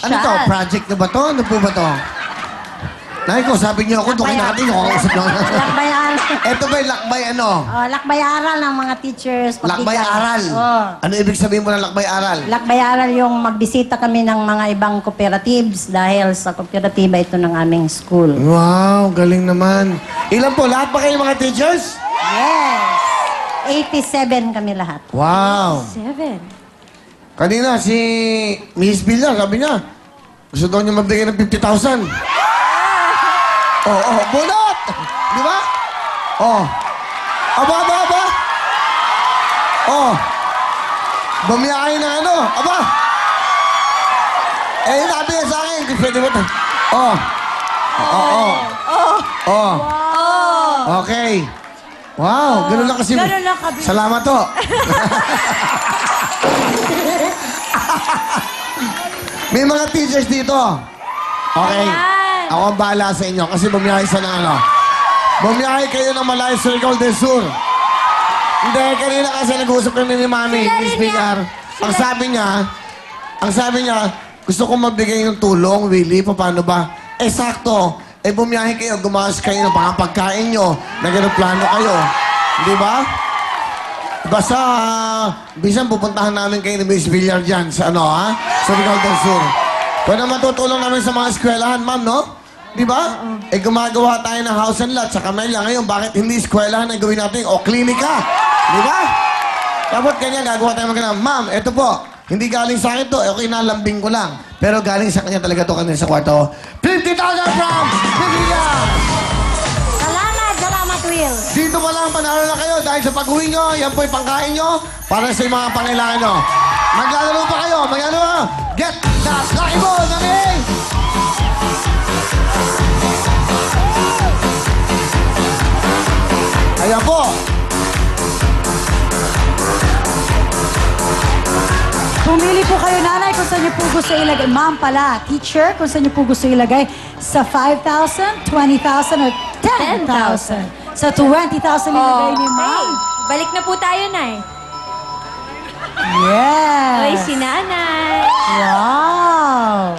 Ano to? Project na ba to? Ano po ba to? Nay ko, sabi niyo ako, doon natin yung kakausap na. Lakbay aral. Ito ba yung lakbay ano? Oh, lakbay aral ng mga teachers. Lakbay aral? Oh. Ano ibig sabihin mo ng lakbay aral? Lakbay aral yung magbisita kami ng mga ibang cooperatives dahil sa kooperatiba ito ng aming school. Wow, galing naman. Ilan po? Lahat ba kayo mga teachers? Yes! 87 kami lahat. Wow. 7. Kanina si Miss Villa, sabi niya, gusto daw niya magbigay ng 50,000. Oh, bunot! Di ba? Oh. Aba. Oh. Bumiyahin ng ano. Aba. Eh, sabi niya sa akin, pwede mo ito. Oh. Oh. Okay. Wow, ganun lang kasi. Ganun lang kami. Salamat to. May mga teachers dito. Okay. Ako ang bahala sa inyo kasi bumiyahe sa ng ano. Bumiyahe kayo ng malayo sa Surigao del Sur. Hindi, kanina kasi nag-uusap kami ni Mami, Miss PR. Ang sabi niya, gusto kong magbigay ng tulong, Willie, paano ba? Eh, sakto. Eh, bumiyahe kayo, gumawas kayo ng pagkain nyo, nag-plano kayo. Di ba? Basta, bisan pupuntahan namin kayo ni Miss Villar dyan sa ano, ha? Surigao del Sur. Pwede matutulong namin sa mga eskwelahan, ma'am, no? Di ba? Eh, gumagawa tayo ng house and lot sa Camellia. Ngayon, bakit hindi eskwelahan ang gawin natin o klinika? Di ba? Dapat ganyan, gagawa tayo maganda. Ma'am, eto po. Hindi galing sa akin to. Okay, nalambing ko lang. Pero galing sa kanya talaga to kanina sa kwarto. 50,000 from Biblia! Salamat, Will. Dito pa lang, panalo na kayo dahil sa pag-uwi nyo, yan po yung pangkain nyo para sa mga pangailangan nyo. Maglalaro pa kayo, maglalaro. Get that lucky ball, namin! Ayan po. Pumili po kayo, nanay, kung saan niyo po gusto ilagay. Ma'am pala, teacher, kung saan niyo po gusto ilagay. Sa 5,000, 20,000, or 10,000. Sa 20,000 ilagay ni ma'am. Balik na po tayo, Nay. Yes. Oy, si Nanay. Wow.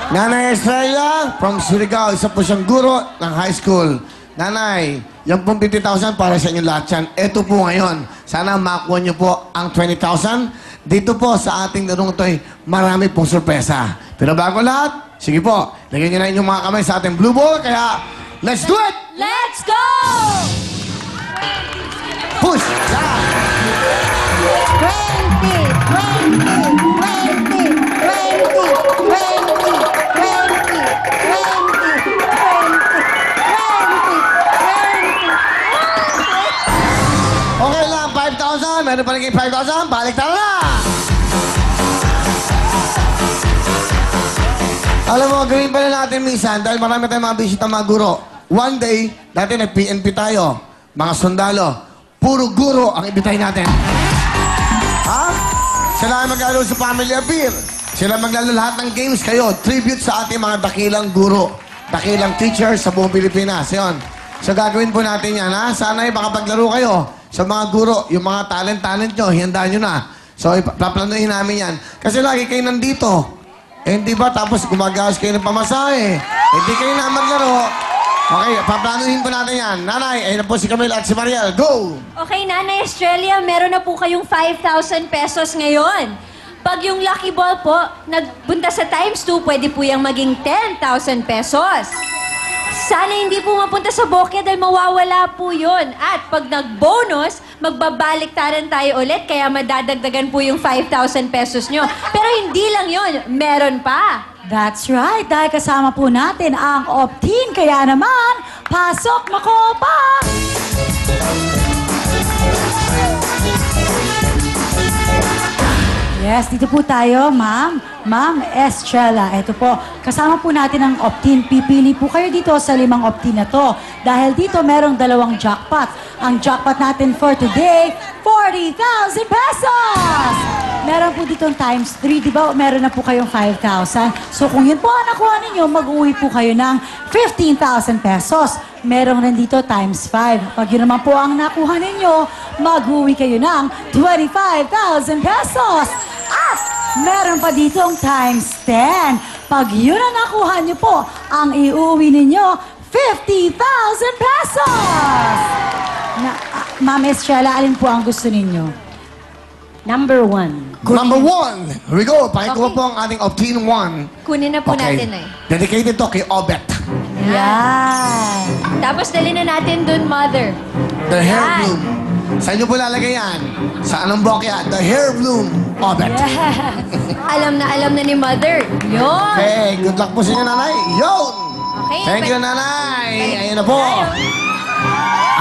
Nanay Estrella from Surigao, isa po siyang guro ng high school. Nanay, yung pong 50,000 para sa inyo lahat yan. Ito po ngayon. Sana makuha niyo po ang 20,000. Dito po sa ating larong ito ay marami pong sorpresa. Pero bago lahat, sige po, lagyan niyo na inyong mga kamay sa ating blue ball. Kaya, let's do it! Let's go! Push! Yeah. 20. Okay lang, 5,000. Meron pa rin 5,000. Balik tara na! Alam mo, gawin pa na natin minsan dahil marami tayong mga bisita mga guro. One day, dati nag-PNP tayo, mga sundalo. Puro guro ang ibitahin natin. Ha? Sila ang mag-aalala sa family affair. Sila maglalo lahat ng games kayo. Tribute sa ating mga dakilang guro. Dakilang teachers sa buong Pilipinas. Yun. So gagawin po natin yan, ha? Sana'y makapaglaro kayo sa mga guro. Yung mga talent nyo, hihandaan nyo na. So paplanuhin namin yan. Kasi lagi kayo nandito. Eh, hindi ba? Tapos gumagawas kayo ng pamasahe. Hindi kayo na maglaro. Okay, paplanuhin po natin yan. Nanay, ayun na po si Camille at si Mariel. Go! Okay, Nanay Estrella, meron na po kayong 5,000 pesos ngayon. Pag yung lucky ball po, nagbunta sa times 2, pwede po yung maging 10,000 pesos. Sana hindi po mapunta sa bokya dahil mawawala po yun. At pag nag-bonus, magbabaliktaran tayo ulit kaya madadagdagan po yung 5,000 pesos nyo. Pero hindi lang yun, meron pa. That's right. Dahil kasama po natin ang Optin. Kaya naman, pasok na kopa! Yes, dito po tayo, ma'am. Ma'am Estrella. Ito po, kasama po natin ang Optin. Pipili po kayo dito sa 5 Optin na to. Dahil dito merong 2 jackpot. Ang jackpot natin for today, 40,000 pesos! Meron po ditong times 3, di ba? Meron na po kayong 5,000. So kung yun po ang nakuha ninyo, mag-uwi po kayo ng 15,000 pesos. Meron rin dito times 5. Pag yun naman po ang nakuha ninyo, mag-uwi kayo ng 25,000 pesos. At Meron pa ditong times 10. Pag yun ang nakuha niyo po, ang iuwi ninyo, 50,000 pesos! Ma'am Estrella, alin po ang gusto ninyo? Number 1. Number 1. Here we go. Pakikuha po ang ating Optin 1. Kunin na po natin eh. Dedicated to kay Obet. Yan. Tapos dali na natin dun, mother. The hair Yan. bloom. Sa inyo po lalagay yan. Sa anong bokya? The hair bloom. Obet. Alam na ni mother. Yun. Okay, good luck po sa inyo, nanay. Yun! Okay, Thank you, nanay. Ayun na po.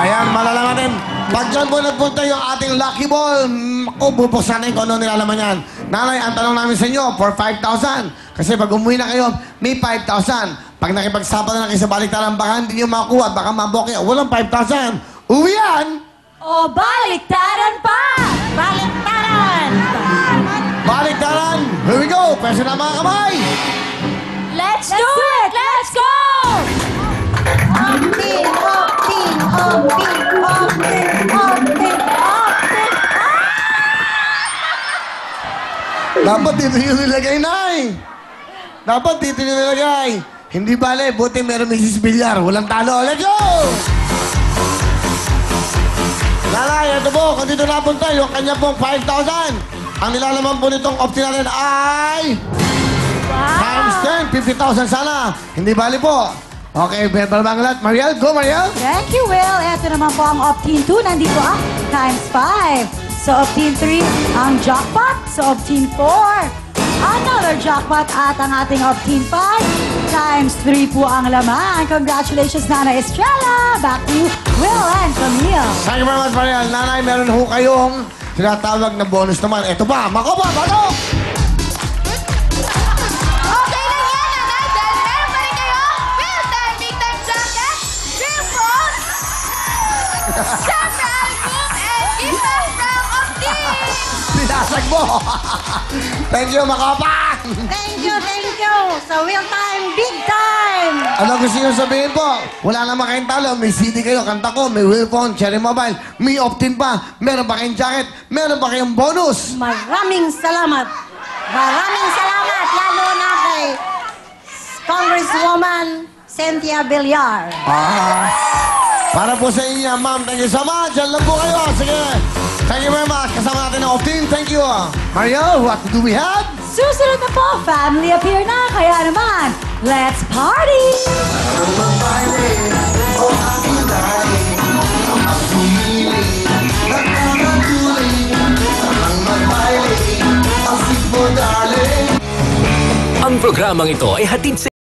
Ayan, malalaman din. Pag dyan po nagpunta yung ating lucky ball, bubuksan natin kung ano nilalaman yan. Nanay, ang tanong namin sa inyo, for 5,000. Kasi pag umuwi na kayo, may 5,000. Pag nakipagsapa na kayo sa baliktaran, baka hindi nyo makuha, baka mabokya. Walang 5,000. Uwi yan! O baliktaran pa! Baliktaran! Baliktaran! Here we go! Pwede na mga kamay! Let's do it! Let's go! Optin, optin, optin, optin, optin, optin. Dapat dito nyo nilagay, nay! Dapat dito nyo nilagay. Hindi bale, buti meron Mrs. Villar. Walang talo. Let's go! Nanay, ito po, kung dito napunta, yung kanya pong 5,000. Ang nilalaman po nitong optin natin ay... Times 10, 50,000 sana. Hindi bali po. Okay, verbal bang lahat? Mariel, go Mariel! Thank you, Will. Ito naman po ang Optin 2. Nandito ang times 5. Sa Optin 3, ang jackpot. Sa Optin 4, another jackpot. At ang ating Optin 5, times 3 po ang laman. Congratulations, Nana Estrella. Back to you, Will and Camille. Thank you very much, Mariel. Nanay, meron ho kayong tinatawag na bonus naman. Ito pa, makopa, bato! Okay lang yan, nanay, dahil meron pa rin kayo Real Time Big Time Jacket, Real Phone, Siyempre Album, and gift pack from Optin! Pinasag mo! Thank you, makopa! Thank you, thank you. Sa Real Time, Big Time. Ano gusto nyo sabihin po? Wala naman kayong talo. May CD kayo, kanta ko, may wheel phone, cherry mobile, may Optin pa, meron pa kayong jacket, meron pa kayong bonus. Maraming salamat. Maraming salamat, lalo na kay Congresswoman Cynthia Villar. Para po sa inyo, ma'am. Thank you so much. Diyan lang po kayo. Sige. Thank you very much. Kasama natin ang Optin. Thank you. Mario, what do we have? Susunod na po, family appear na. Kaya naman, let's party! Ang programang ito ay hatid sa